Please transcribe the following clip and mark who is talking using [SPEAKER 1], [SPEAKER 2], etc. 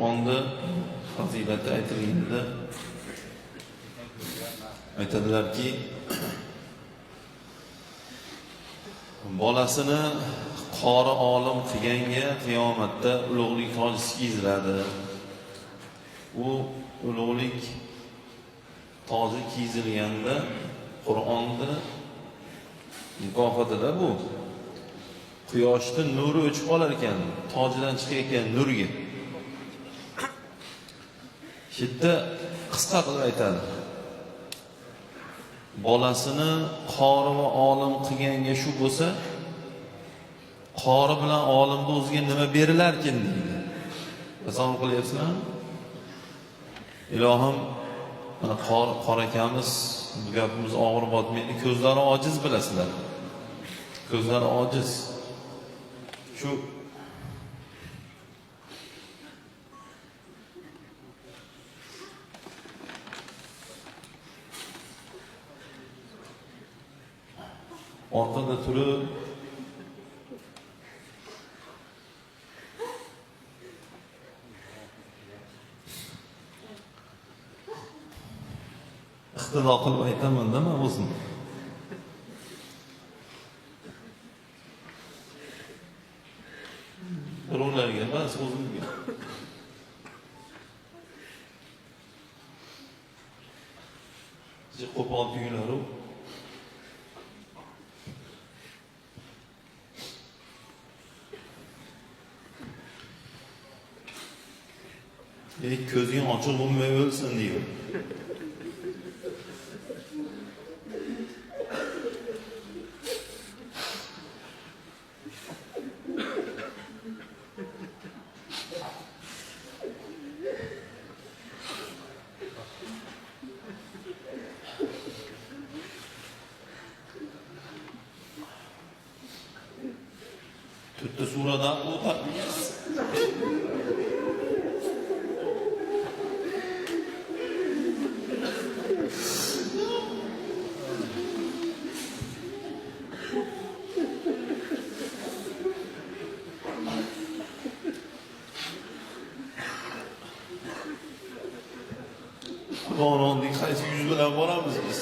[SPEAKER 1] Qur'onda fazilati aytilganda aytadilarki, bolasini qori olim qilganga qiyomatda ulug'lik tojisi kiyiziladi. U ulug'lik toji kiyizilganda Qur'onda mukofotida bu quyoshning nuri o'chib qolar ekan, tojidan chiqayotgan nurga. Shitda qisqa qilib aytadi. Bolasini qori va olim qilganga shu bo'lsa, qori bilan olimni o'ziga nima berilarkin deydi. Tasavvur qilyapsizlarmi? Ilohim, mana qori akamiz bu gapimiz og'ir botmaydi, ko'zlari ojiz bilasizlar. Ko'zlari ojiz. Shu orqada turib iqtido qilib aytaman-da men o'zim. Birovlarga emas, o'zimga. Qo'pol tuyularu ko'zing ochiq bo'lmay o'lsin deydi. To'rtta suradan o'tamiz. Qonunning qaysi yüz bilan boramiz biz?